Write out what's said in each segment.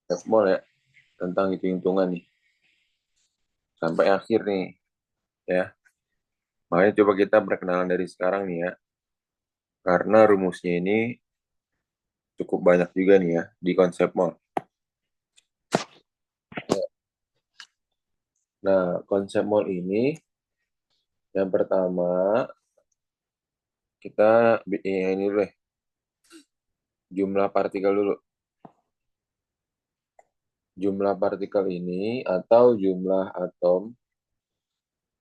F-mol ya, tentang hitung-hitungan nih. Sampai akhir nih, ya. Makanya coba kita perkenalan dari sekarang nih ya. Karena rumusnya ini cukup banyak juga nih ya di konsep mol. Nah, konsep mol ini yang pertama kita ini dulu deh, jumlah partikel dulu. Jumlah partikel ini atau jumlah atom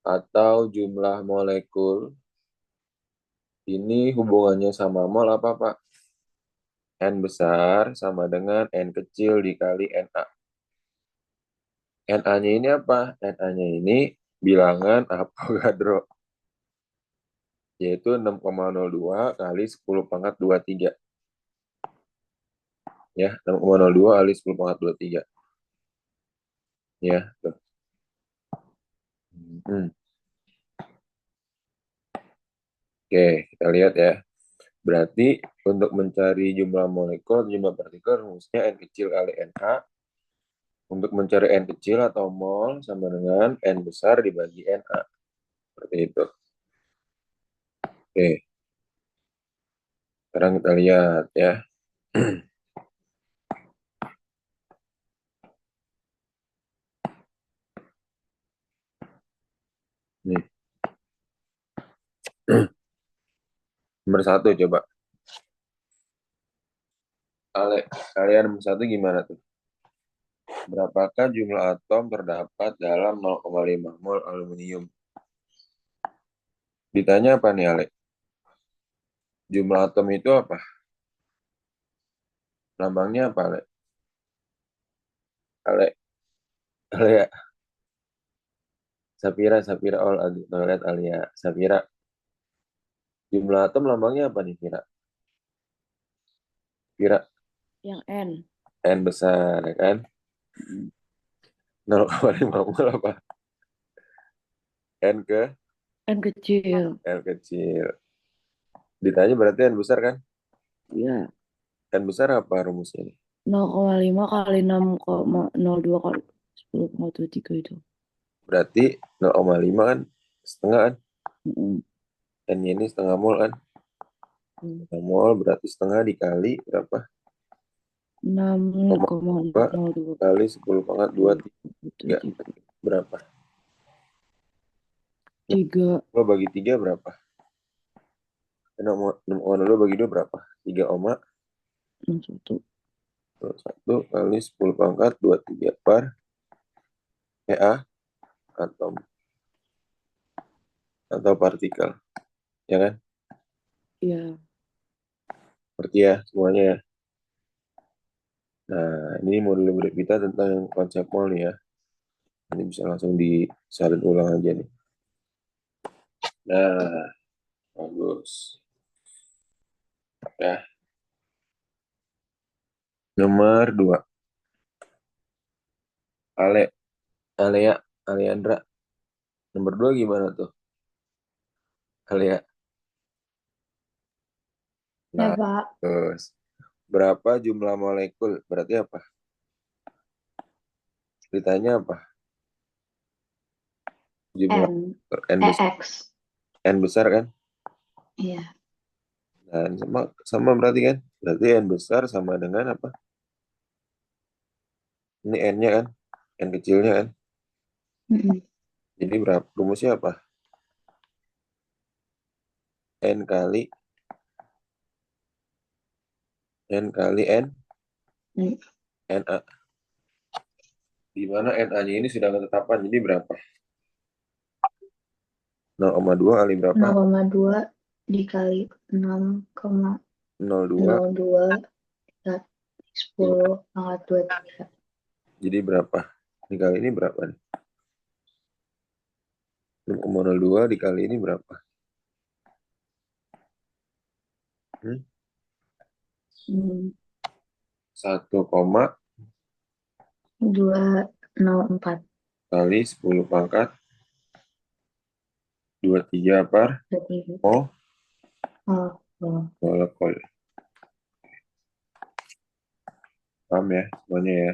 atau jumlah molekul ini hubungannya sama mol apa, Pak? N besar sama dengan N kecil dikali NA. NA-nya ini apa? NA-nya ini bilangan Avogadro, yaitu 6,02 kali 10 pangkat 23. Ya, 6,02 kali 10 pangkat 23. Ya, tuh. Hmm. Oke, kita lihat ya. Berarti untuk mencari jumlah molekul, jumlah partikel, rumusnya N kecil kali NA. Untuk mencari N kecil atau mol sama dengan N besar dibagi NA. Seperti itu. Oke, sekarang kita lihat ya. Nih, nomor satu coba. Kalian nomor satu gimana tuh? Berapakah jumlah atom terdapat dalam 0,5 mol aluminium? Ditanya apa nih, Ale? Jumlah atom itu apa? Lambangnya apa, Ale? Ale, Ale ya. Sapira, Sapira, all toilet Alia. Sapira. Jumlah atom lambangnya apa nih, Kira? Kira Yang N. N besar, ya kan? 0,5 mol apa? N ke N kecil. L kecil. Ditanya berarti N besar kan? Ya. N besar apa rumusnya nih? 0,5 kali 6,02 kali 10,23 itu. Berarti 0,5 kan setengah kan? Mm-mm. N ini setengah mol kan? Hmm. Setengah mol berarti setengah dikali berapa? 0,2 6,02 kali 10 pangkat 23. 23. Berapa? 3. 2 bagi 3 berapa? 0,2 bagi 2 berapa? 61. 3,1 kali 10 pangkat 23 per EA atom atau partikel. Ya kan? Ya. Seperti ya semuanya ya. Nah, ini modul murid kita tentang konsep mol nih ya. Ini bisa langsung disalin ulang aja nih. Nah, bagus. Ya, nomor 2. Ale, Alea, Aleandra. Nomor 2 gimana tuh? Alea. Ya, Nah, Pak. terus. Berapa jumlah molekul? Berarti apa? Ditanya apa? Jumlah N. N besar, EX. N besar kan? Iya. Dan sama sama berarti kan? Berarti N besar sama dengan apa? Ini N-nya kan? N kecilnya kan? Mm-mm. Jadi berapa? Rumusnya apa? N kali N kali N Mm. NA. Di mana NA-nya ini sudah ketetapan. Jadi berapa? 0,2 kali berapa? 0,2 dikali 0,2. 6,02 dikali Iya. 10 pangkat 23. Jadi berapa? Dikali ini berapa nih? 0,02 dikali ini berapa? Hmm? Hmm. 1, 204. kali 10 pangkat 23 per Jadi, mol oh, oh. molekul. Paham ya semuanya ya?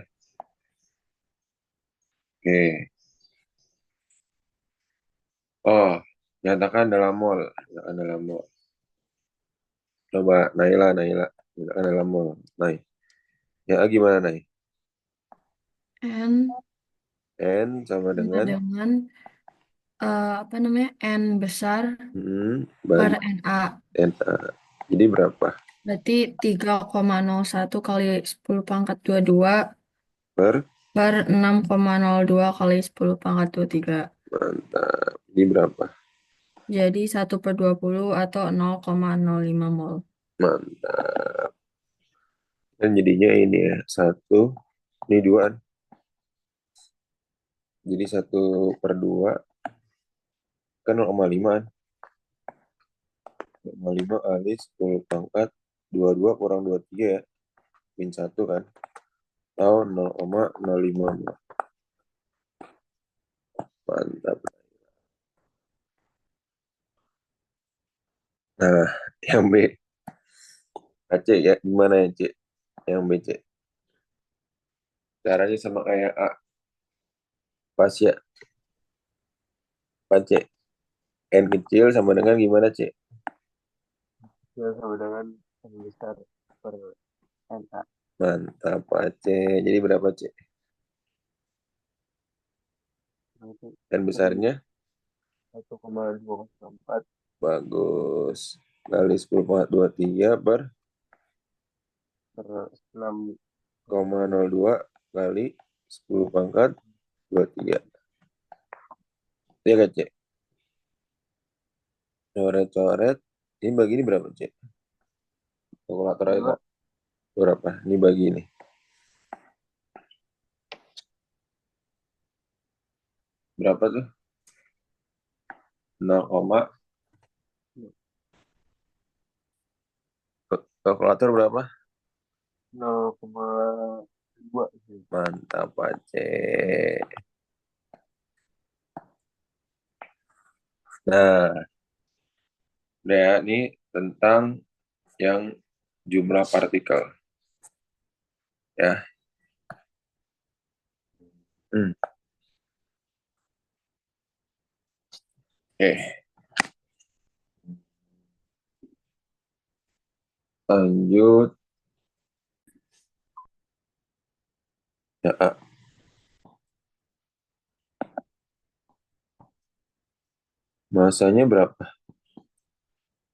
Oke. Oh, nyatakan dalam mol. Nyatakan dalam mol. Coba Naila, Naila. Nyatakan dalam mol. Nay. Ya, gimana, Nay? N N sama sama dengan dengan apa namanya N besar per bagi NA. NA. Jadi berapa? Berarti 3,01 kali 10 pangkat 22 Per? per 6,02 kali 10 pangkat 23. Mantap. Jadi berapa? Jadi 1/20 atau 0,05 mol. Mantap. Dan jadinya ini ya. Satu. Ini dua. Jadi 1/2 kan 0,5. 0,5 kali 10 pangkat 22 kurang 23 ya. Min 1 kan. Atau 0,05. Mantap. Nah, yang B. Aceh ya. Gimana ya, Cek? Yang B, Cek. Caranya sama kayak A. Pas ya. Pas, Cek. N kecil sama dengan gimana, Cek? Ya, sama dengan N besar per NA. Mantap, Aceh. Jadi berapa, Cek? Nanti N besarnya? 1,204 Bagus. Kali 10 pangkat 23 per per 6 0,02 kali 10 pangkat 23. Iya kan, Cek? Coret-coret. Ini bagi ini berapa, Cek? Kalkulator aja, Kak. Berapa? Ini bagi ini. Berapa tuh? 0, kalkulator berapa? 0,2 sih. Mantap, Aceh. Nah, udah ya, ini tentang yang jumlah partikel. Ya. Hmm. Oke, lanjut. Ya, A. Masanya berapa?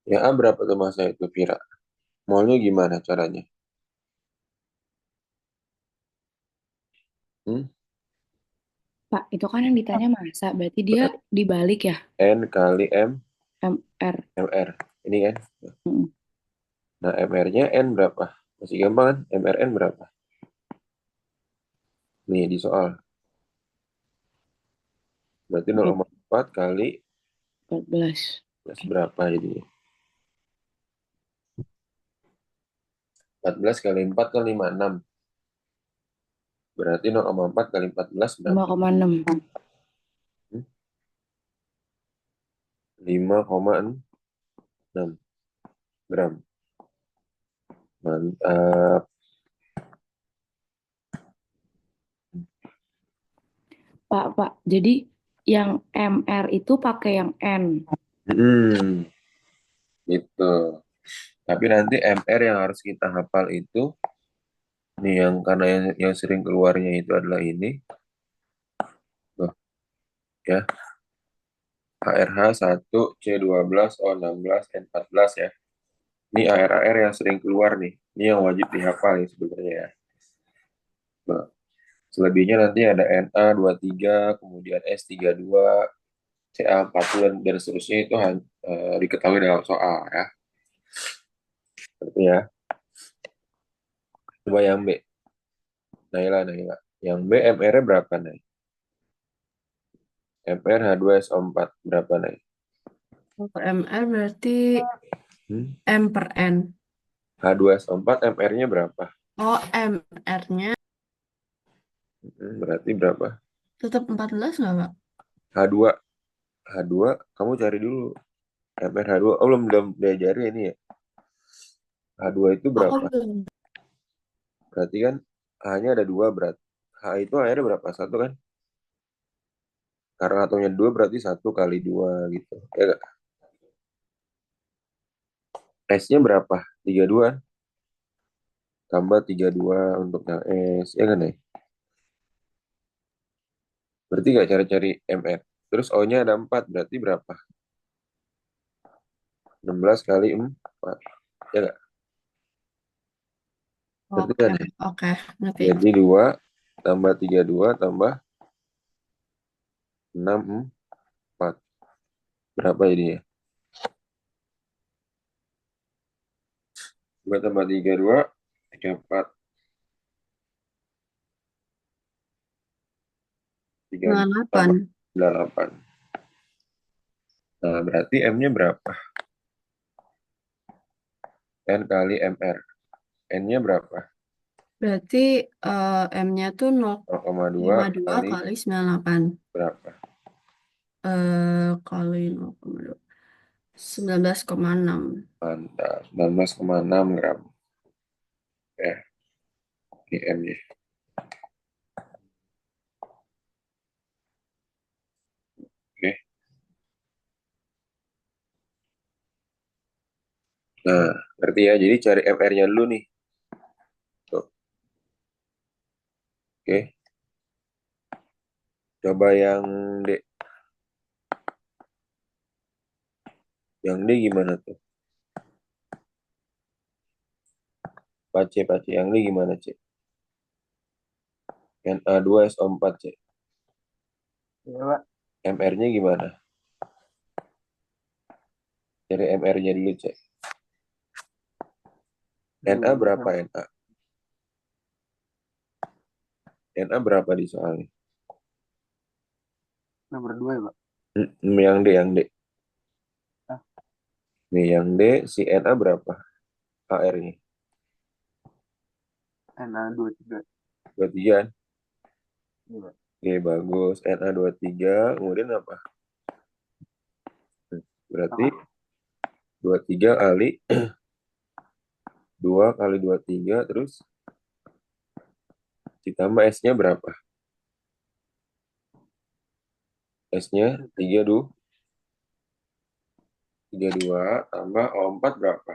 Ya, A berapa tuh masa itu, Vira? Molnya gimana caranya? Hmm? Pak, itu kan yang ditanya masa, berarti dia dibalik ya, N kali MR. MR. Ini kan? Mm. Nah, MR-nya N berapa? Masih gampang kan? MRN berapa? Nih, di soal. Berarti 0,4 kali 14. berapa jadi? 14 kali 4 kan 56. Berarti 0,4 kali 14 berapa? 5,6. 5,6 gram. Mantap. Pak, jadi yang MR itu pakai yang N. Gitu. Tapi nanti MR yang harus kita hafal itu, nih yang karena yang sering keluarnya itu adalah ini. Tuh, ya. HRH 1, C12, O16, N14 ya. Ini AR-AR yang sering keluar nih. Ini yang wajib dihafal nih sebenarnya ya. Nah, selebihnya nanti ada Na23, kemudian S32, CA40 dan seterusnya itu diketahui dalam soal ya. Seperti ya. Coba yang B. Naila, Naila. Yang B MR-nya berapa, Nay? MR H2SO4 berapa, Nay? Per MR berarti Hmm? M per N. H2SO4 MR-nya berapa? Oh, MR-nya Berarti berapa? tetap 14 nggak, Pak? H2. H2, kamu cari dulu. MR H2. Oh, belum diajari ini ya. H2 itu Aku berapa? belum. Berarti kan H-nya ada 2 berat. H itu akhirnya berapa? 1 kan? Karena atomnya 2 berarti 1 kali 2 gitu. Ya nggak? S-nya berapa? 32 tambah 32 untuk yang S. Ya kan ya? Berarti nggak cari-cari MR. Terus O-nya ada 4 berarti berapa? 16 kali 4. Ya nggak? Berarti Oke, kan ya? oke, ngerti. Jadi 2 tambah 32 tambah 6 4. Berapa jadinya? 2 tambah 32, 34, 36 98. tambah 98. Nah, berarti M-nya berapa? N kali MR. N-nya berapa? Berarti M-nya tuh 0,2 0,52 kali kali 98. berapa? Kali 0,2. 19,6. Mantap. 19,6 gram. Ya, ini M-nya. Oke. Nah, ngerti ya. Jadi cari MR-nya dulu nih. Tuh. Oke. Coba yang D. Yang D gimana tuh? Pace, pace. Yang D gimana, C? Na2SO4, C. Iya, Pak. MR-nya gimana? Cari MR-nya dulu, C. Na berapa Na? Na berapa di soalnya? Nomor 2 ya, Pak. Yang D, yang D. Ah, Nih, yang D, si Na berapa? AR-nya. Na23. 23 kan? Iya, Pak. Oke, bagus. Na23. Kemudian apa? Berarti Apa? 23 kali 2 kali 23 terus ditambah S-nya berapa? S-nya 32 tambah O4 berapa?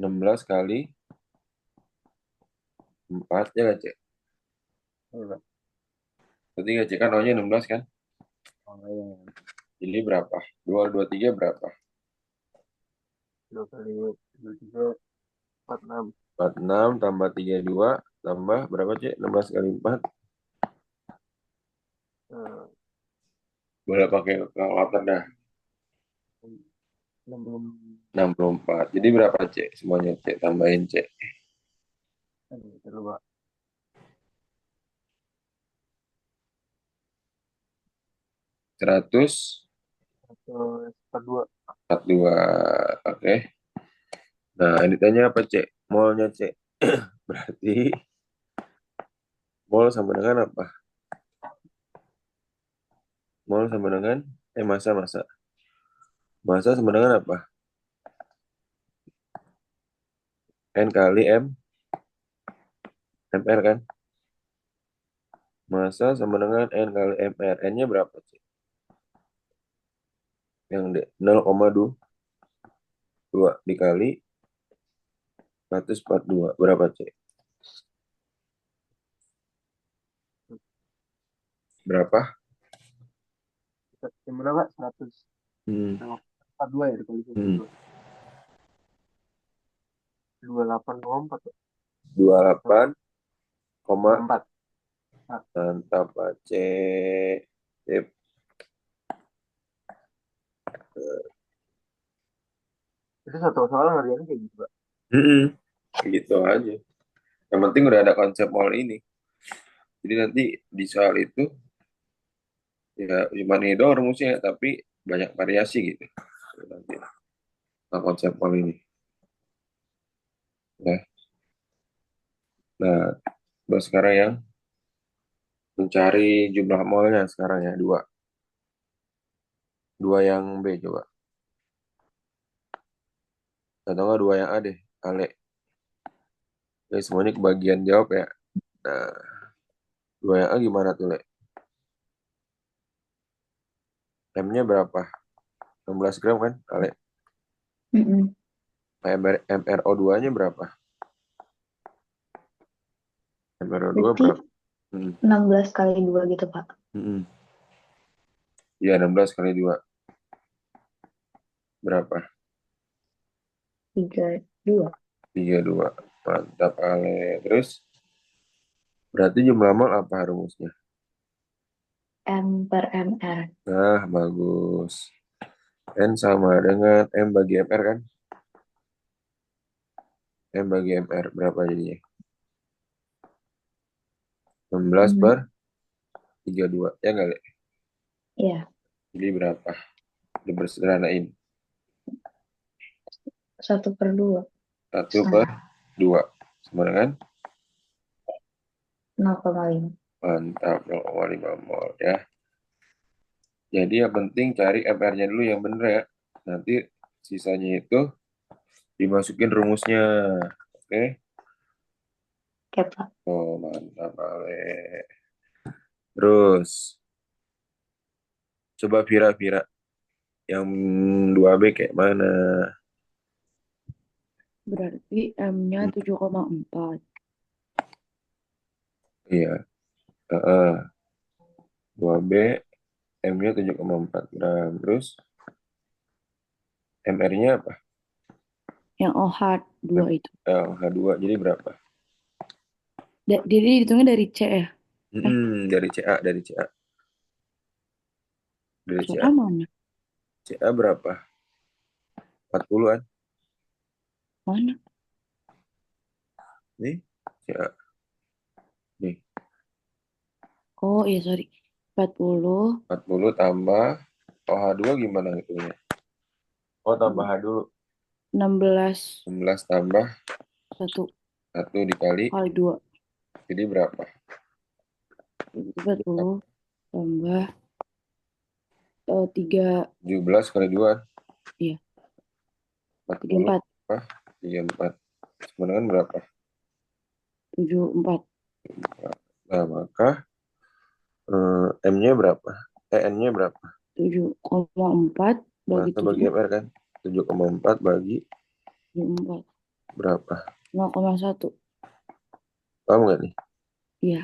16 kali 4 ya nggak, Cek? Iya, Pak. Berarti nggak, Cek, kan O-nya 16 kan? Oh, iya. Jadi berapa? 2 kali 23 berapa? 2 kali 23, 46. 46 tambah 32 tambah berapa, Cek? 16 kali 4. Eh, Boleh pakai kalkulator dah. 60. 64. Jadi berapa, Cek? Semuanya, Cek. Tambahin, Cek. Terus, Pak. 142. 142. Oke. Nah, ini tanya apa, Cek? Molnya, Cek. Berarti mol sama dengan apa? Mol sama dengan massa. Massa sama dengan apa? N kali MR kan? Massa sama dengan N kali MR. N-nya berapa, Cek? Yang D, 0,2 dikali 142. Berapa, Cek? Berapa? Yang berapa? 100. Hmm. 42 ya dikali Hmm. 142. 28,4, Pak. 28, koma 4. Nah, mantap, Pak, Cek. Sip. itu satu soal ngerjainnya kayak gitu, Pak. Hmm. Gitu aja. Yang penting udah ada konsep mol ini. Jadi nanti di soal itu ya cuma ini doang rumusnya, tapi banyak variasi gitu. Nanti tentang konsep mol ini. Nah, nah, terus sekarang yang mencari jumlah molnya sekarang ya dua. Dua yang B coba. Atau nggak dua yang A deh. Ale. Oke, semuanya kebagian jawab ya. Nah, 2 yang A gimana tuh, Le? M-nya berapa? 16 gram kan, Ale? Mm-mm. MRO2-nya berapa? MRO2 Berarti berapa? Hmm. 16 kali 2 gitu, Pak. Hmm. Iya, 16 kali 2. Berapa? 32. 32. Mantap, Ale. Terus, berarti jumlah mol apa rumusnya? M per MR. Nah, bagus. N sama dengan M bagi MR kan? M bagi MR berapa jadinya? 16 Hmm, per 32. Ya nggak, Le? ya, Jadi berapa? Dipersederhanain. 1/2. 1 per Setengah. 2. Sama dengan? 0,5. Mantap, 0,5 mol ya. Jadi yang penting cari MR-nya dulu yang bener ya. Nanti sisanya itu dimasukin rumusnya. Oke? Oke, Pak. Oh, mantap, Ale. Terus, coba Vira-Vira. Yang 2B kayak mana? Berarti M-nya 7,4. Iya. Heeh. 2B, M-nya 7,4 gram. Terus, MR-nya apa? Yang OH 2 itu. H2, jadi berapa? Jadi dihitungnya dari C ya? Dari CA, dari CA. Dari CA CA. mana? CA berapa? 40-an. Mana? Nih, CA. Nih, Oh iya sorry. 40, 40 tambah OH2 gimana hitungnya? Oh, tambah H dulu. 16, 16 tambah 1 1 dikali, kali 2. jadi berapa? Jadi 40 tambah 3, 17 kali 2, iya, 40 34, tambah 34. Sebenarnya berapa? 74, Nah, maka M-nya berapa? N-nya berapa? 7,4 bagi Masa bagi 7, MR kan? 7,4 bagi 74, berapa? 0,1. Paham nggak nih? Iya.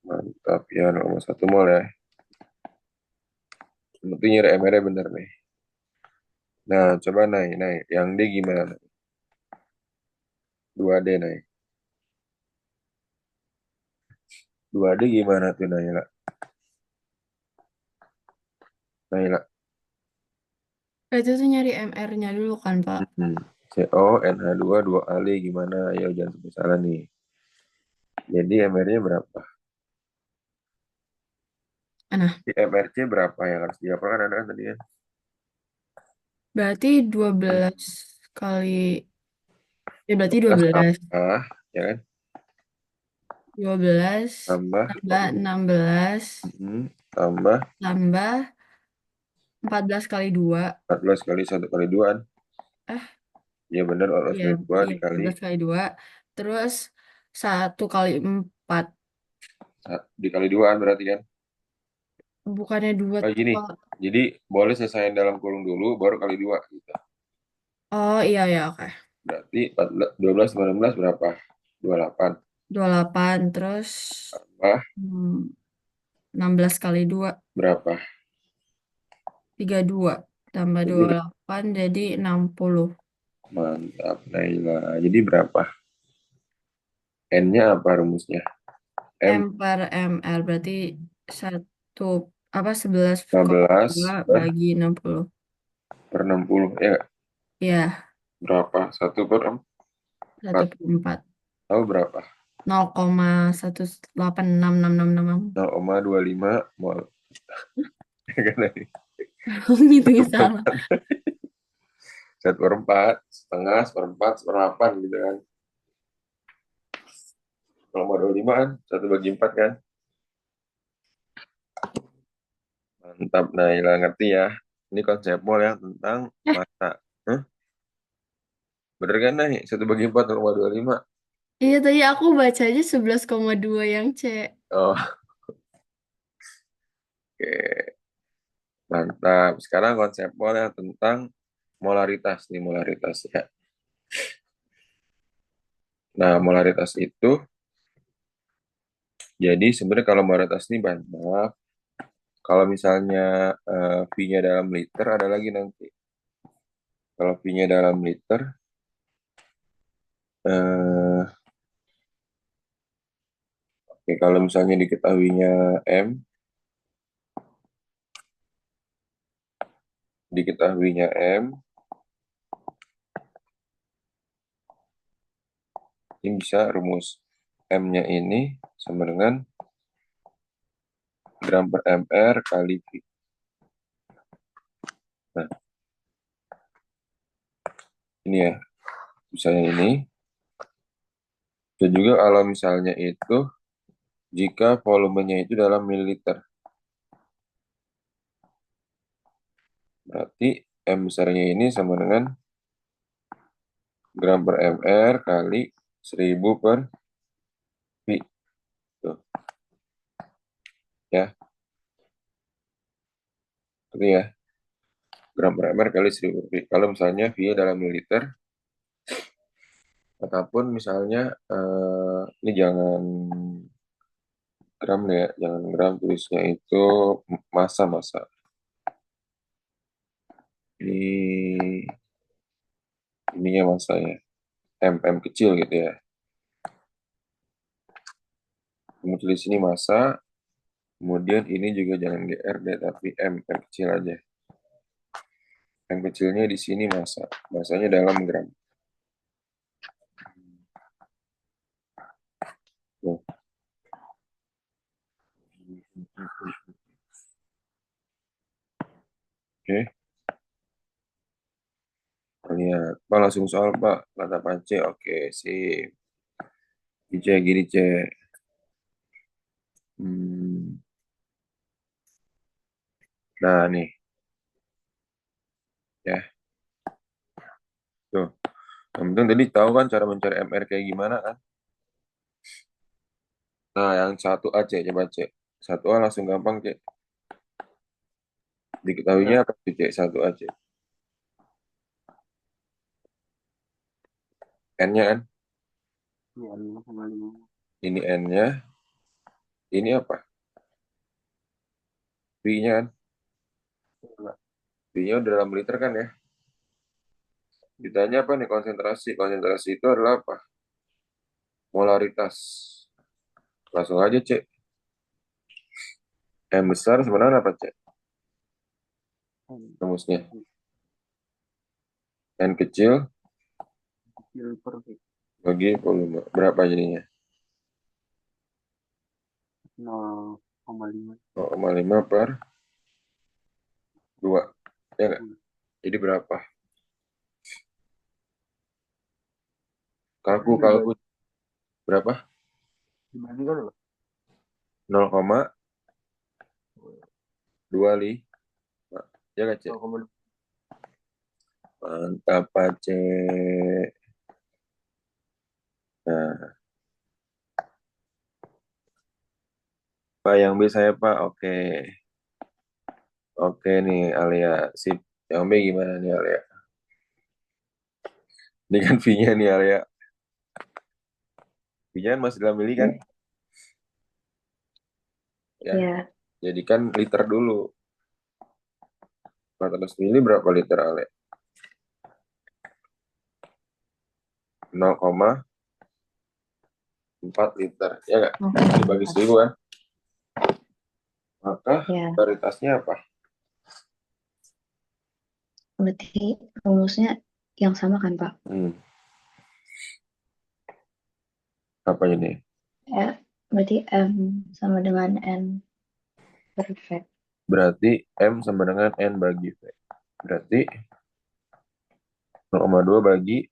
Mantap ya, 0,1 mol ya. Penting nyari MR-nya bener nih. Nah, coba naik, naik. Yang D gimana? 2D naik. 2D gimana tuh Naila? Naila. Itu tuh nyari MR-nya dulu kan, Pak. CO, NH2, 2 Ali gimana? Ayo jangan sampai salah nih. Jadi MR-nya berapa? Nah, Di MRC berapa yang harus dihafalkan ada kan tadi kan? berarti 12 kali... Ya berarti 12 12. tambah, ya kan? 12 Tambah, tambah 16 tambah tambah 14 kali 2. 14 kali 1 kali 2 kan? Eh, Ya bener, 14 iya, kali 2 iya dikali 14 kali 2. Terus 1 kali 4. dikali 2 kan berarti kan? Bukannya 2 Oh tuh, gini, Pak. jadi boleh selesaiin dalam kurung dulu, baru kali 2 gitu. Oh iya, ya oke. Berarti 14, 12 tambah 16 berapa? 28. 28 terus Tambah 16 kali 2. berapa? 32 tambah Jadi 28 jadi 60. mantap, Naila. Jadi berapa? N-nya apa rumusnya? M M per MR berarti 1 apa 15 11,2 bagi 60. per 60. Ya nggak? Ya, Berapa? 1 per 4. 1/4. Tahu berapa? 0,1866666. 0,25 mol. Ya kan tadi? Ngitungnya 1 per salah. 4. 1 per 4. Setengah, seperempat, seperlapan gitu kan. 0,25 kan? 1 bagi 4 kan? Mantap, Naila. Ngerti ya? Ini konsep mol ya tentang massa. Hah? Bener kan, Nay? 1 bagi 4, 0,25. Iya, tadi aku bacanya 11,2 yang C. Oh, oke. Mantap. Sekarang konsepnya tentang molaritas nih, molaritas ya. Nah, molaritas itu, jadi sebenarnya kalau molaritas ini banyak. Kalau misalnya V-nya dalam liter, ada lagi nanti. Kalau V-nya dalam liter, eh, oke, kalau misalnya diketahuinya M, diketahuinya M, ini bisa rumus M-nya ini sama dengan gram per mr kali V. Nah, ini ya, misalnya ini. Dan juga kalau misalnya itu, jika volumenya itu dalam mililiter, berarti M besarnya ini sama dengan gram per mr kali 1000 per V. Tuh, ya, itu ya, gram per mr kali 1000 per V. Kalau misalnya V dalam mililiter, ataupun misalnya, ini jangan gram ya, jangan gram, tulisnya itu massa. Ini ininya massa ya, M kecil gitu ya. Kemudian tulis ini massa, kemudian ini juga jangan GR deh, tapi M kecil aja. M kecilnya di sini massa, massanya dalam gram. Tuh. Oke, lihat. Pak langsung soal Pak, kata Pak C. Oke, sip. Gini gini C. Nah nih, ya. Tuh. Yang penting tadi tahu kan cara mencari MR kayak gimana kan? Nah, yang satu A, C, coba C. Satu A langsung gampang, C. Diketahuinya apa tuh, C? Satu A, C. N-nya kan? Iya, 5,5. Ini N-nya. Ini apa? V-nya kan? V-nya udah dalam liter kan ya? Ditanya apa nih konsentrasi? Konsentrasi itu adalah apa? Molaritas. Langsung aja, C. M besar sebenarnya apa, C? Rumusnya. N kecil Kecil per V. bagi volume. Berapa jadinya? 0,5. 0,5 per 2. Ya nggak? Jadi berapa? Kalku. Berapa? Dibandingkan apa? 0,25. Ya nggak, C? 0,2. Mantap, Pak C. Nah, Pak yang B saya, Pak. Oke. Oke nih, Alia. Sip. Yang B gimana nih, Alia? Ini kan V-nya nih, Alia. V-nya kan masih dalam mili kan? Ya. Ya, Jadikan liter dulu. 400 mili berapa liter, Alia? 0,4 liter. Ya nggak? Dibagi 1000 kan? Maka ya. varietasnya apa? Berarti rumusnya yang sama kan, Pak? Apa ini? Ya, berarti M sama dengan N per V. Berarti M sama dengan N bagi V. Berarti 0,2 bagi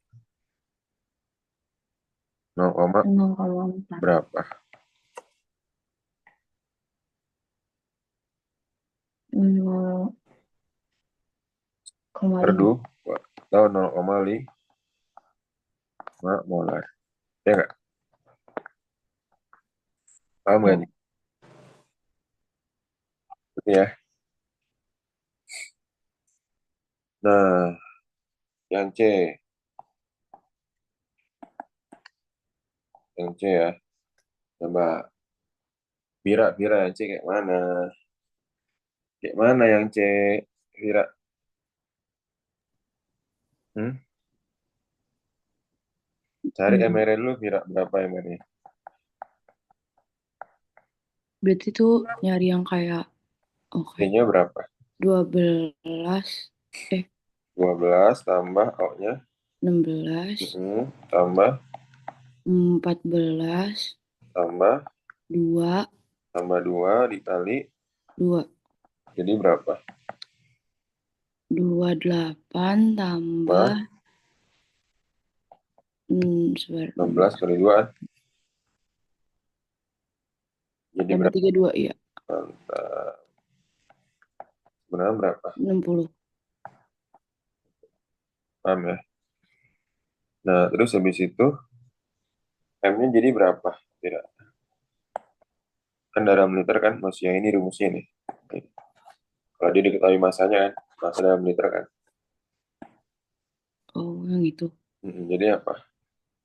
0, 0,4. berapa? 0,5. Atau 0,5 molar. Ya nggak? Paham nggak nih? Gitu ya. Nah, yang C. Yang C ya. Coba. Vira yang C kayak mana? Kayak mana yang C? Vira. Hmm? Cari Hmm, MR dulu, Vira. Berapa MR-nya? berarti tuh nyari yang kayak oke C-nya berapa? 12 eh 12 tambah O-nya. 16 Tambah, 14 tambah, 2 tambah 2 dikali. 2 Jadi berapa? 28 tambah Tambah sebentar, 16 kali 2. Jadi tambah berapa? 32 ya Mantap. Sebenarnya berapa? 60. Paham ya? Nah, terus habis itu M-nya jadi berapa? Vira. Kan dalam liter kan, maksudnya ini rumusnya nih. Kalau dia diketahui masanya kan, masa dalam liter kan. Oh, yang itu. Jadi apa?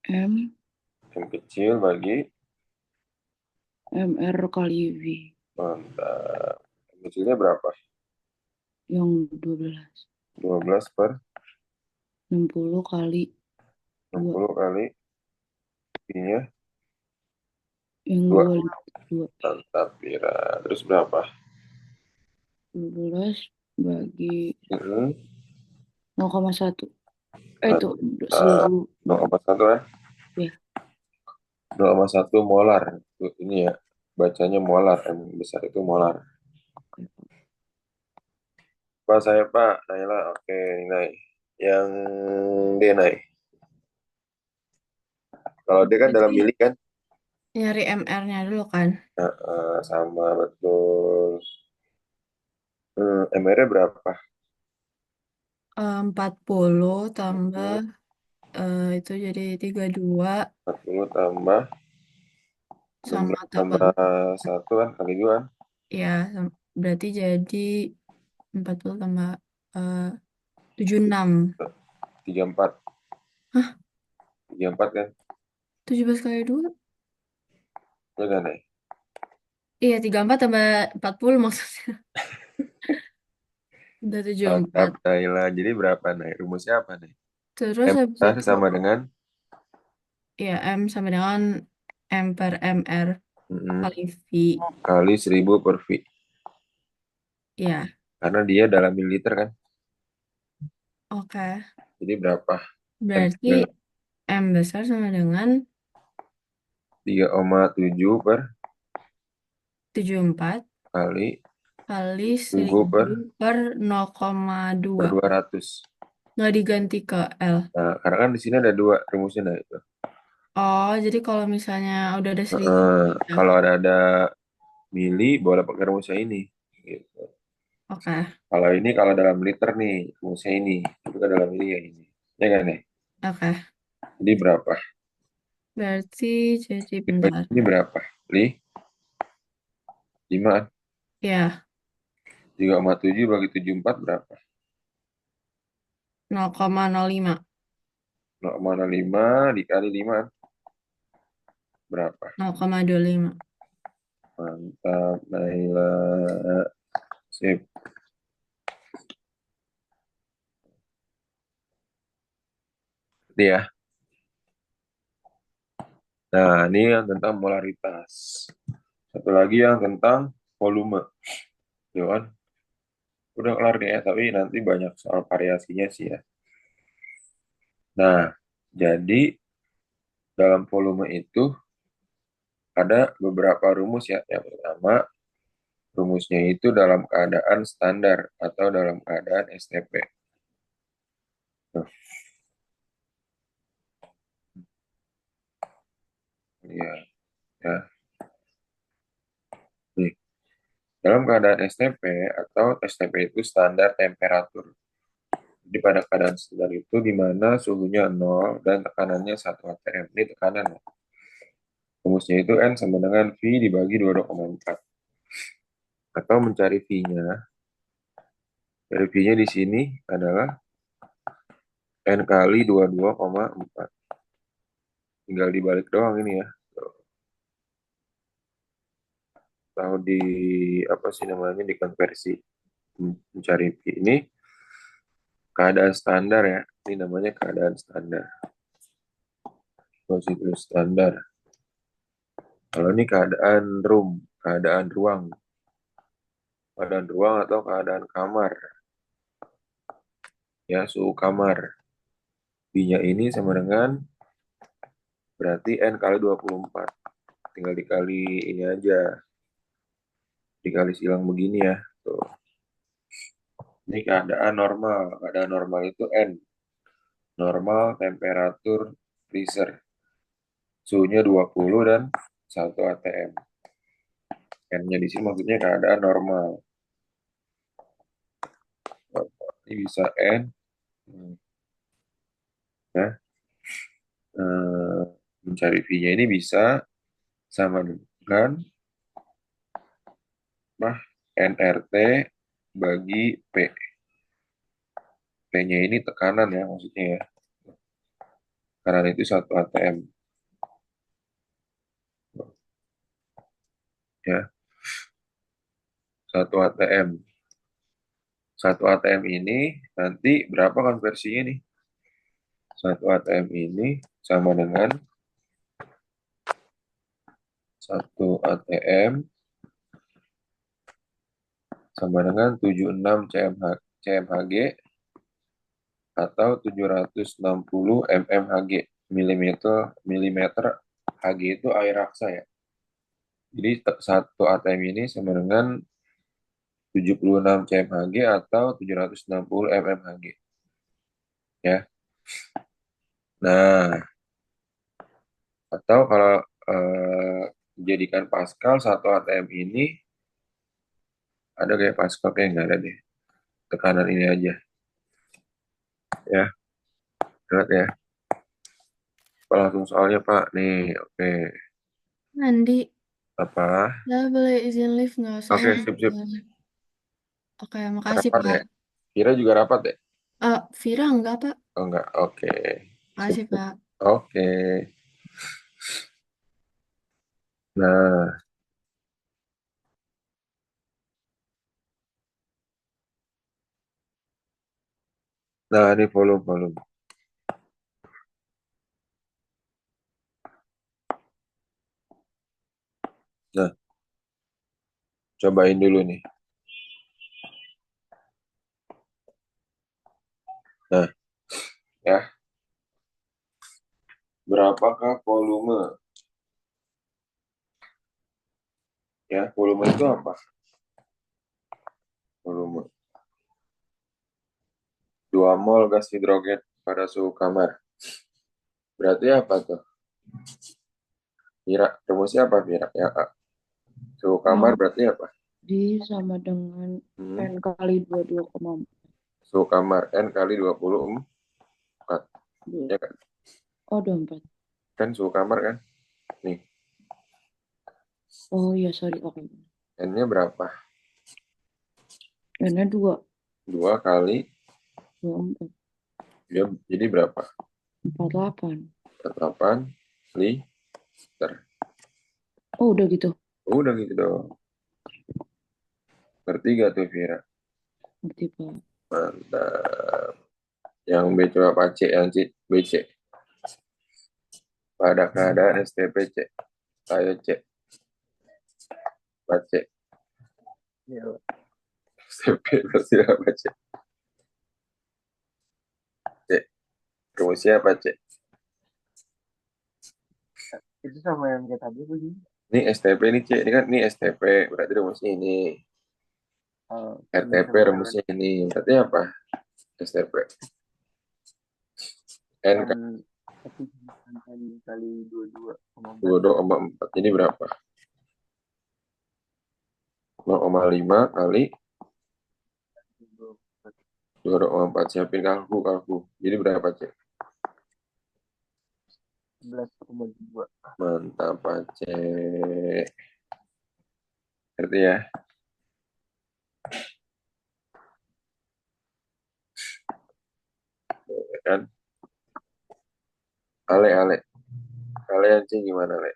M M kecil bagi, MR kali V mantap. M kecilnya berapa? yang 12. 12 per 60 kali 2 60 kali V-nya yang 2. 2 Mantap, Vira. Terus berapa? 12 bagi Hmm, 0,1. Itu mantap. 10 0,1 kan? ya. 0,1 molar. Ini ya, bacanya molar. M besar itu molar. Pak saya Pak, Naila, oke, Nai. Yang D, Nai. Kalau D kan dalam Berarti mili kan? nyari MR-nya dulu kan. Nah, sama betul. MR-nya berapa? 40 tambah itu jadi 32 40 tambah sama 16 tambah tambah 1 kan kali 2 kan? ya berarti jadi 40 tambah eh, 76. 34. Hah? 34 kan? 17 kali 2? Ya kan, Nai? Iya, 34 tambah 40 maksudnya. Udah 74. Mantap, Naila. Jadi berapa, Nai? Rumusnya apa, Nai? Terus habis M itu sama dengan ya M sama dengan M per MR mm, kali V. kali 1000 per V. Ya, Karena dia dalam mililiter kan? oke. Jadi berapa? M Berarti M besar sama dengan 3,7 per 74 kali kali 1000 1000 per 0,2. 200. Nggak diganti ke L. Nah, karena kan di sini ada dua rumusnya, nah itu. Oh, jadi kalau misalnya udah ada 1000 ya. Kalau ada mili, boleh pakai rumusnya ini. Gitu. Oke, Kalau dalam liter nih, rumusnya ini. Itu kan dalam mili ya ini. Ya kan nih? oke. Jadi berapa? Berarti jadi bentar. Ini berapa? 5. Ya, 3,7 bagi 74 berapa? 0,05. 0,05 dikali 5 berapa? 0,25. Mantap, Naila. Sip. Ini ya. Nah, ini yang tentang molaritas. Satu lagi yang tentang volume. Ya kan? Udah kelar nih ya, tapi nanti banyak soal variasinya sih ya. Nah, jadi dalam volume itu ada beberapa rumus ya. Yang pertama, rumusnya itu dalam keadaan standar atau dalam keadaan STP. Nah, iya, ya. Nih, dalam keadaan STP atau STP itu standar temperatur. Jadi pada keadaan standar itu di mana suhunya 0 dan tekanannya 1 atm. Ini tekanan ya. Rumusnya itu N sama dengan V dibagi 22,4. Atau mencari V-nya. Dari V-nya di sini adalah N kali 22,4. Tinggal dibalik doang ini ya. Atau di apa sih namanya, dikonversi. Mencari V ini keadaan standar ya. Ini namanya keadaan standar. Positif standar. Kalau ini keadaan keadaan ruang. Keadaan ruang atau keadaan kamar. Ya, suhu kamar. V-nya ini sama dengan berarti N kali 24. Tinggal dikali ini aja. Dikali silang begini ya. Tuh. Ini keadaan normal. Keadaan normal itu N. Normal temperatur freezer. Suhunya 20 dan 1 atm. N-nya di sini maksudnya keadaan normal. Ini bisa N. Ya. Mencari V-nya ini bisa sama dengan nRT bagi P. P-nya ini tekanan ya maksudnya ya. Tekanan itu 1 atm. Ya. 1 atm. 1 atm ini nanti berapa konversinya nih? 1 atm ini sama dengan 1 atm sama dengan 76 cmhg atau 760 mmHg. Milimeter Hg itu air raksa ya. Jadi 1 atm ini sama dengan 76 cmHg atau 760 mmHg. Ya. Nah, atau kalau dijadikan Pascal, 1 atm ini ada kayak Pascal, kayak nggak ada deh. Tekanan ini aja. Ya. Berat ya. Pak, langsung soalnya Pak. Nih, oke. Andi, Apa? saya boleh izin live nggak? Saya Oke, sip. Oke, makasih Rapat ya. Pak. Kira juga rapat ya? Vira enggak Pak? Oh enggak, oke. Makasih Pak. Oke. Nah, ini volume. Nah, cobain dulu nih. Nah, ya. Berapakah volume? Ya, volume itu apa? Volume. 2 mol gas hidrogen pada suhu kamar. Berarti apa tuh? Vira, rumusnya apa Vira? Ya, A. Suhu kamar berarti apa? D sama dengan N Hmm. kali 22,4. Suhu kamar N kali 24. Ya kan? Oh, 24. Kan suhu kamar kan? Nih, Oh iya, sorry. Oke. N-nya berapa? N-nya 2. 2 kali, 24. jadi berapa? 48. 48 liter. Oh, udah gitu. Udah gitu dong. Ngerti gak tuh Vira? Ngerti, Pak. Mantap. Yang B coba apa C? Yang C, BC. Pada keadaan STPC. Ayo C. Baca. Iya. STP berarti apa C? C. Rumusnya apa C? Itu sama yang kayak tadi begini. Ini STP ini C. Ini kan ini STP. Berarti rumusnya ini. RTP rumusnya ini. Berarti apa? STP. N kali 22,4. 22,4. Jadi berapa? 0,5 kali 22,4. Siapin kalku. Jadi berapa C? 11,2. Mantap, Pak Cek. Ngerti ya? Ya kan? Ale, Ale. Kalian sih gimana, Ale?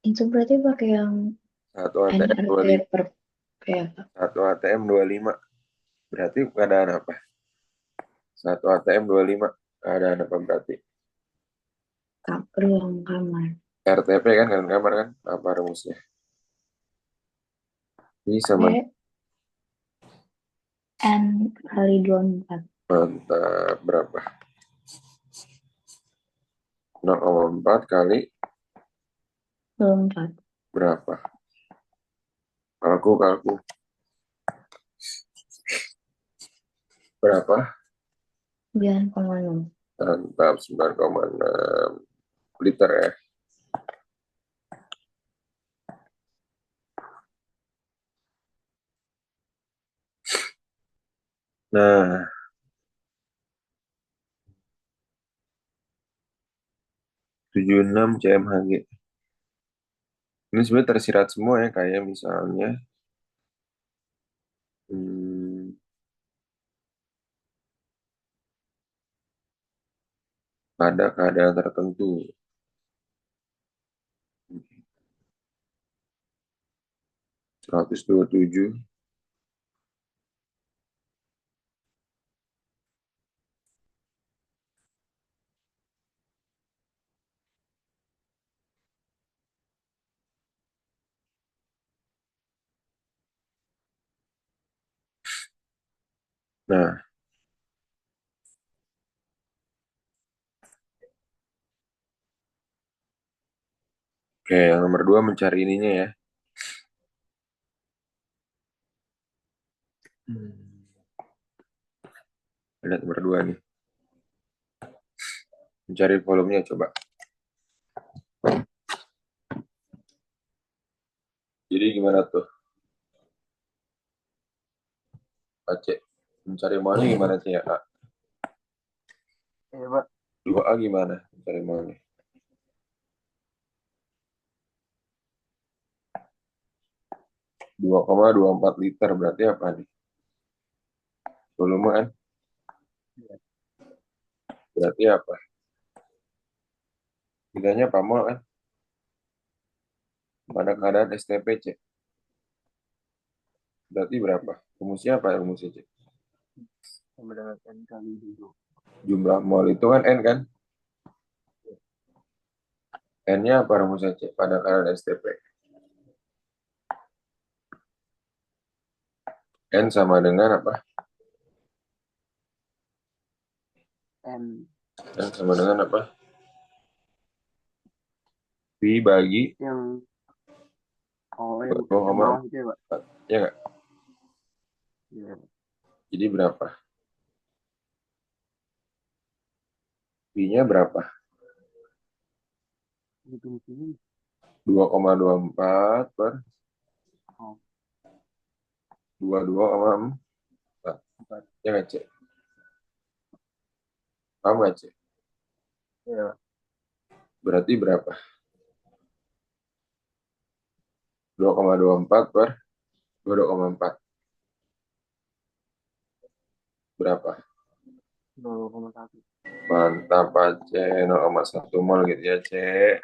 Itu berarti pakai yang 1 ATM NRT 25. per ya, Pak. 1 ATM 25. Berarti keadaan apa? 1 ATM 25. Keadaan apa berarti? Ruang kamar. RTP kan, kan kamar kan? Apa rumusnya? Ini sama. P N kali 24. Mantap. Berapa? 0,4 kali 24. berapa? Kalku. Berapa? 9,0. Mantap, 9,6 liter ya. Nah, 76 CMHG. Ini sebenarnya tersirat semua ya, kayak misalnya pada keadaan tertentu. 127. Nah, oke, yang nomor 2 mencari ininya ya. Lihat nomor 2 nih. Mencari volumenya coba. Jadi gimana tuh? Aceh. Mencari maunya gimana sih ya, Kak? Iya, Pak. 2A gimana? Mencari maunya. 2,24 liter berarti apa nih? Volume kan? Berarti apa? Bedanya apa mol kan? Pada keadaan STPC. Berarti berapa? Rumusnya apa rumusnya, Cek? Sama dengan N kali 7. Jumlah mol itu kan N kan? N-nya apa rumusnya, Cek? Pada keadaan STP. N sama dengan apa? N N sama dengan apa? V bagi yang yang 2,4. bawah itu ya, Pak. Ya nggak? Iya. Jadi berapa? V-nya berapa? Hitung sini. 2,24 per Oh, 22,4. Ya nggak, Cek? Paham nggak, Cek? iya, Pak. Berarti berapa? 2,24 per 22,4. Berapa? 0,1. Mantap, Cek. 0,1 mol gitu ya, Cek.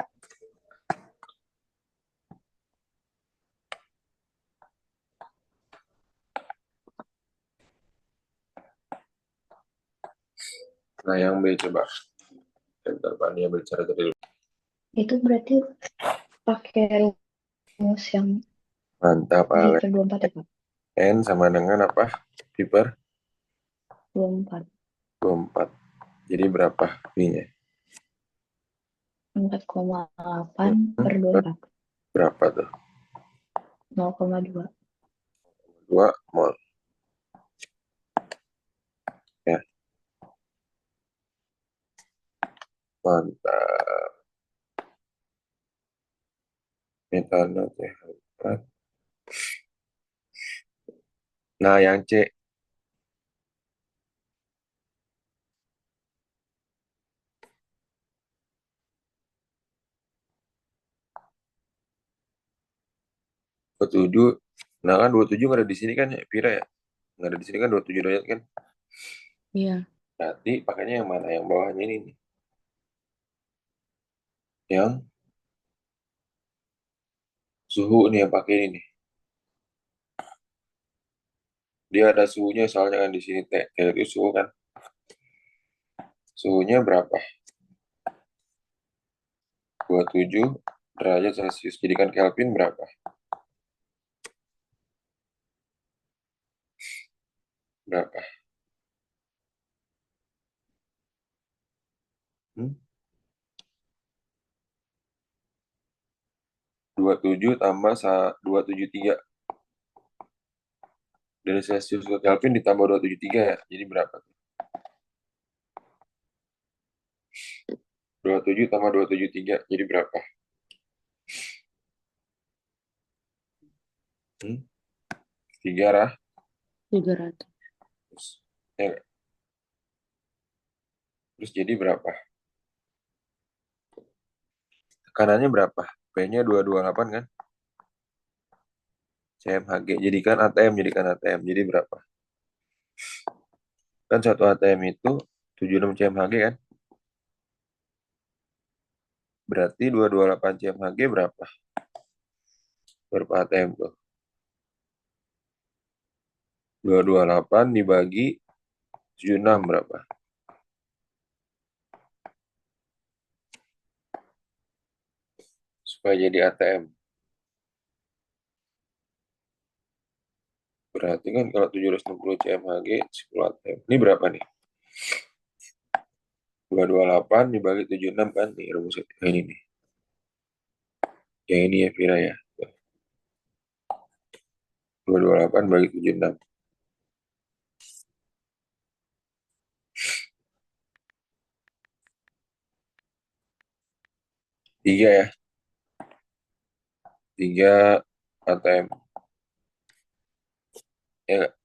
Nah, yang B coba. Bentar, Pak. Nia bicara tadi. Itu berarti pakai rumus yang Mantap, V Ale. per 24 ya, Pak? N sama dengan apa? V per 24. 24. Jadi berapa V-nya? 4,8 per 24. Berapa tuh? 0,2. 2 mol. Ya, mantap. Metode CH4. Nah, yang C. 27. Nah kan 27 nggak ada di sini kan ya, Pira ya? Nggak ada di sini kan 27 derajat kan? Iya. Berarti pakainya yang mana? Yang bawahnya ini nih. Yang suhu nih yang pakai ini nih. Dia ada suhunya soalnya kan di sini T. Itu suhu kan. Suhunya berapa? 27 derajat Celcius. Jadikan Kelvin berapa? Berapa? Hmm? 27 tambah 273. Dari Celcius ke Kelvin ditambah 273 ya. Jadi berapa? 27 tambah 273. Jadi berapa? 300. 300. Ya, terus jadi berapa? Tekanannya berapa? P-nya 228 kan? CMHG. Jadikan ATM. Jadi berapa? Kan 1 ATM itu 76 CMHG kan? Berarti 228 CMHG berapa? Berapa ATM tuh? 228 dibagi 76 berapa? Supaya jadi ATM. Berarti kan kalau 760 CMHG 10 ATM. Ini berapa nih? 228 dibagi 76 kan? Nih rumusnya. Ini nih. Yang ini ya Vira ya. 228 bagi 76. 3 ya. 3 ATM. Ya nggak?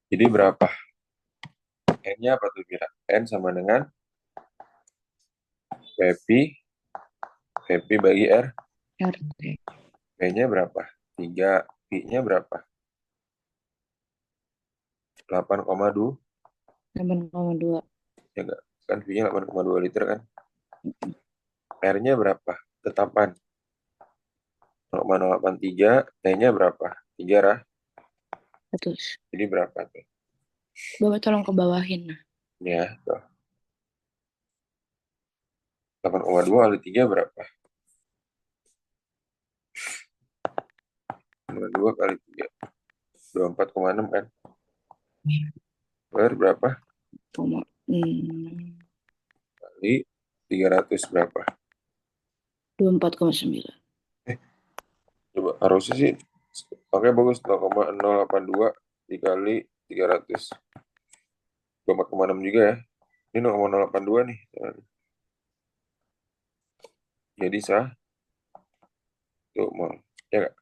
Jadi berapa? N-nya apa tuh Vira? N sama dengan VP bagi R. RT. P-nya berapa? 3. P-nya berapa? 8,2. 8,2. Ya enggak? Kan P-nya 8,2 liter kan? R-nya berapa? Tetapan. 0,083. T-nya berapa? 3 rah. 100. Jadi berapa tuh? Bapak tolong ke bawahin. Nah. Ya, tuh. 8,2 kali 3 berapa? 8,2 kali 3. 24,6 kan? Berapa? 6. Kali 300 berapa? 24,9. Coba harusnya sih. Oke bagus. 0,082 dikali 300. 24,6 juga ya. Ini 0,082 nih. Jadi sah. Tuh, mau. Ya nggak?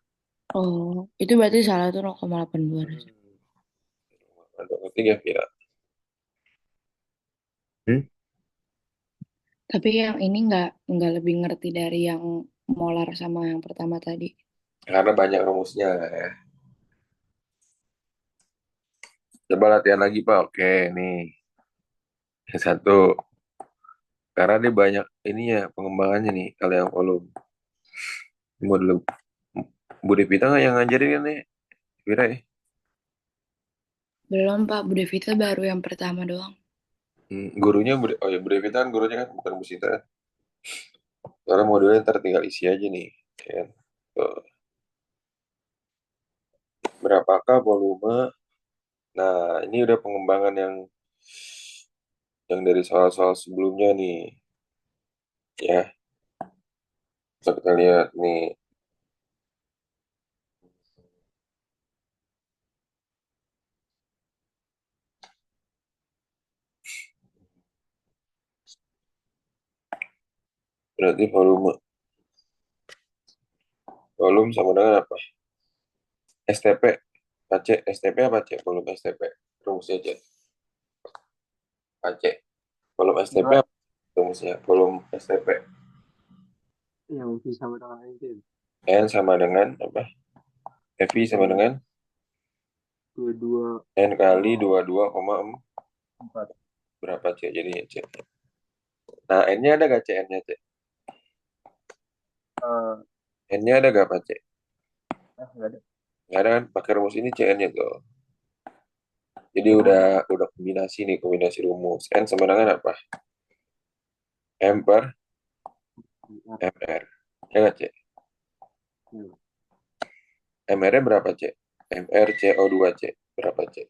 Oh, itu berarti salah tuh 0,82. Ada ketiga kira. Hmm? Tapi yang ini nggak lebih ngerti dari yang molar sama yang pertama tadi. Karena banyak rumusnya ya. Coba latihan lagi Pak. Oke, nih. Yang satu. Karena dia banyak ininya pengembangannya nih kalau yang volume. Ini mau dulu. Bu Devita nggak yang ngajarin kan nih? Kira ya. Belum Pak, Bu Devita baru yang pertama doang. Gurunya, oh ya Bu Devita kan gurunya kan bukan Bu Sita. Karena modulnya ntar tinggal isi aja nih. Kan. Tuh. Berapakah volume? Nah, ini udah pengembangan yang dari soal-soal sebelumnya nih. Ya, coba kita lihat nih. Berarti volume. Volume sama dengan apa? STP. AC. STP apa C? Volume STP. Rumusnya C. AC. Volume STP Dua apa? Rumusnya. Volume STP. yang mungkin sama dengan itu. N sama dengan apa? FI sama dengan 22 N kali 22,4. 4. Berapa C? Jadi C. Nah, N-nya ada gak C? N-nya C? N-nya ada gak Pak C? Enggak ada. Nggak ada kan? Pakai rumus ini C N-nya tuh. Jadi udah kombinasi nih, kombinasi rumus. N sama dengan apa? M per MR. Ya nggak, C? MR-nya berapa, C? MR CO2, C. Berapa, C?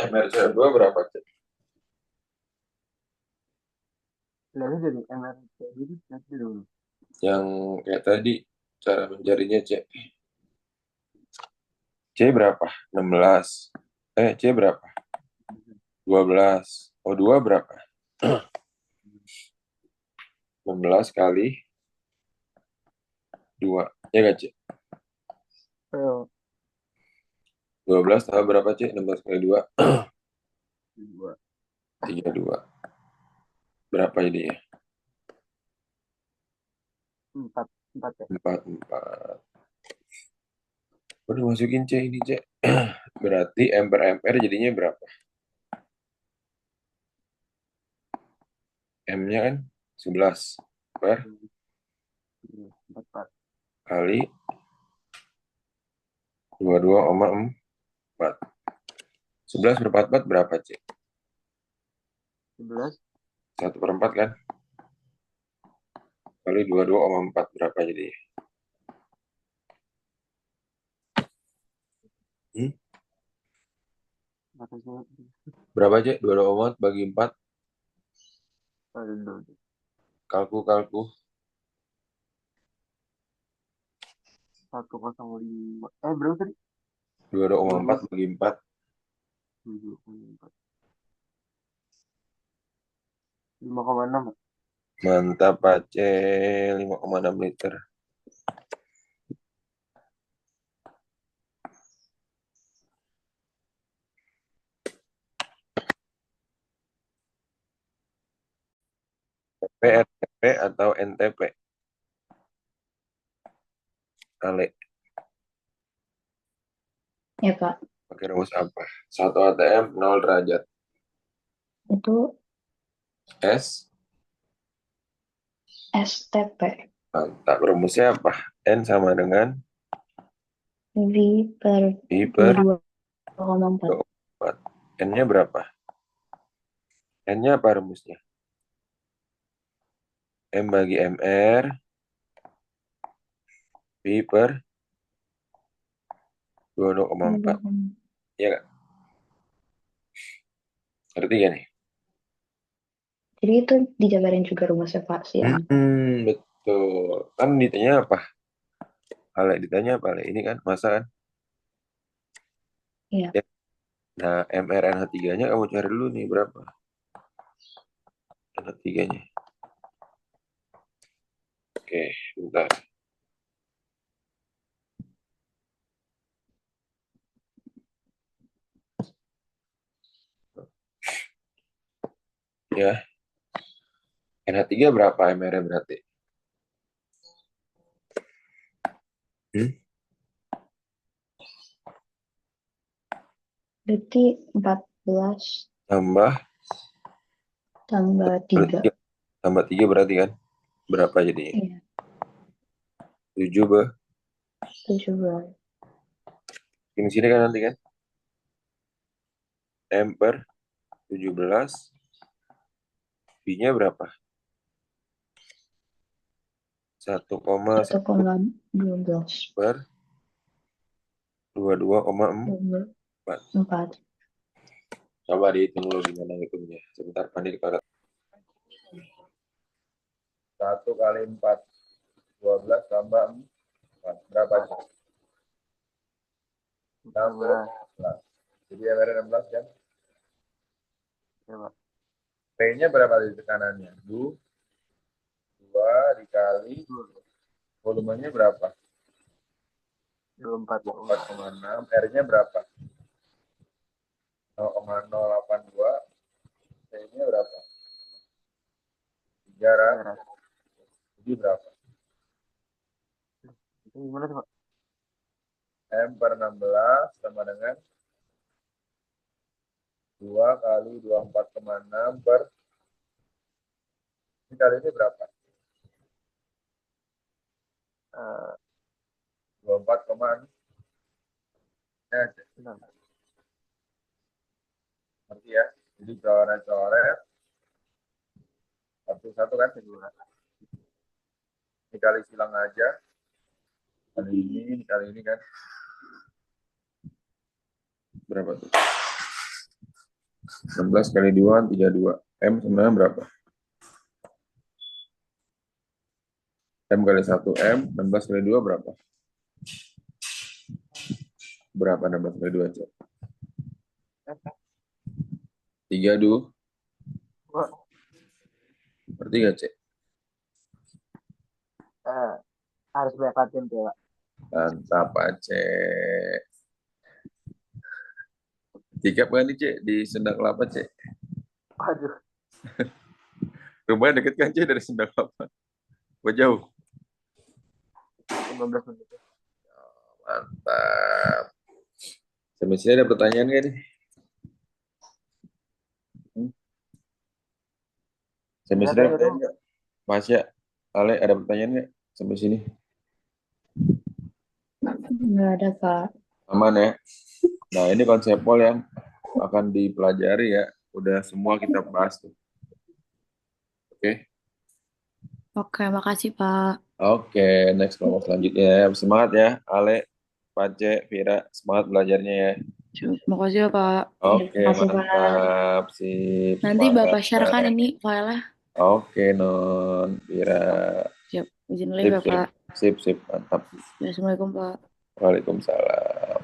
MR CO2 berapa, C? Lihat jadi MR kayak gitu nanti dulu. Yang kayak tadi, cara mencarinya, C. C berapa? 16. C berapa? 12. O2 berapa? 16 kali 2. Ya nggak, C? Oh, 12 tambah berapa, C? 16 kali 2. 2. 32. Berapa ini ya? 4 4 ya. 4, 4. Udah masukin C ini, C. Berarti M per MR jadinya berapa? M-nya kan 11 per 4 4. kali 22,4. 11 per 44 berapa, C? 11 1 per 4 kan? Kali 22,4 berapa jadi? atasnya Berapa, C? 22,4 bagi 4. dulu. Kalku. 105. Berapa tadi? 22,4 bagi 4. 7,4. 5,6. Mantap, Pak C. 5,6 liter. TP, RTP, atau NTP? Ale, Ya, Pak. pakai rumus apa? 1 ATM, 0 derajat. Itu S, STP. mantap. Rumusnya apa? N sama dengan V per I per 22,4. 24. N-nya berapa? N-nya apa rumusnya? M bagi MR, V per 22,4. Iya nggak? Ngerti gak nih? Jadi itu dijabarin juga rumusnya Pak siang. Betul. Kan ditanya apa? Ale ditanya apa? Ale ini kan masa kan? Iya. Ya. Nah, mRNH3-nya kamu cari dulu nih berapa? NH3-nya. Oke, bentar. Ya, NH3 berapa mR berarti? Berarti 14 Tambah tambah 3. tambah 3 berarti kan? Berapa jadinya? Iya, 7 be. 17. Ini sini kan nanti kan? M per 17. B-nya berapa? 1,1 1,12 per 22,4. 4. Coba dihitung dulu gimana hitungnya. Sebentar, Pandi dikoret. 1 kali 4. 12 tambah 4. Berapa? 16. Jadi MR 16 kan? Ya, Pak. P-nya berapa di tekanannya? 2 dikali volumenya berapa? 24. 4,6. R-nya berapa? 0,082. P-nya berapa? 3. Jadi berapa? Itu gimana tuh, Pak? M per 16 sama dengan 2 kali 24,6 per ini kali ini berapa? Eh, 24,6. bentar. Ngerti ya? Jadi coret-coret satu-satu kan? Ini kali silang aja. Kali ini kan. Berapa tuh? 16 kali 2 kan 32. M sebenarnya berapa? M kali 1 M, 16 kali 2 berapa? Berapa 16 kali 2, Cek? 3, Du. Pak, Berarti gak, Cek? harus backup-in tuh, Pak. Mantap, Cek. Tiga kan nih, Cek? Di Sunda Kelapa, Cek? Waduh, Rumahnya deket kan, Cek, dari Sunda Kelapa? Apa jauh? 15 menit. Mantap. Sampai sini ada pertanyaan nggak nih? Sampai sini ada pertanyaan nggak? Mas ya, Ale, ada pertanyaan nggak sampai sini? Nggak ada, Pak. Aman ya? Nah, ini konsepol yang akan dipelajari ya. Udah semua kita bahas tuh. Oke? Oke, makasih Pak. Oke, next kelompok selanjutnya. Semangat ya, Ale, Pace, Vira. Semangat belajarnya ya. Makasih ya Pak. Oke, Terima kasih, Pak. mantap. Sip. Nanti Semangat. Bapak share kan ini filenya. Oke, Non. Vira. Siap. Izin live ya Sip, Pak. sip, sip. Mantap. Assalamualaikum Pak. Waalaikumsalam.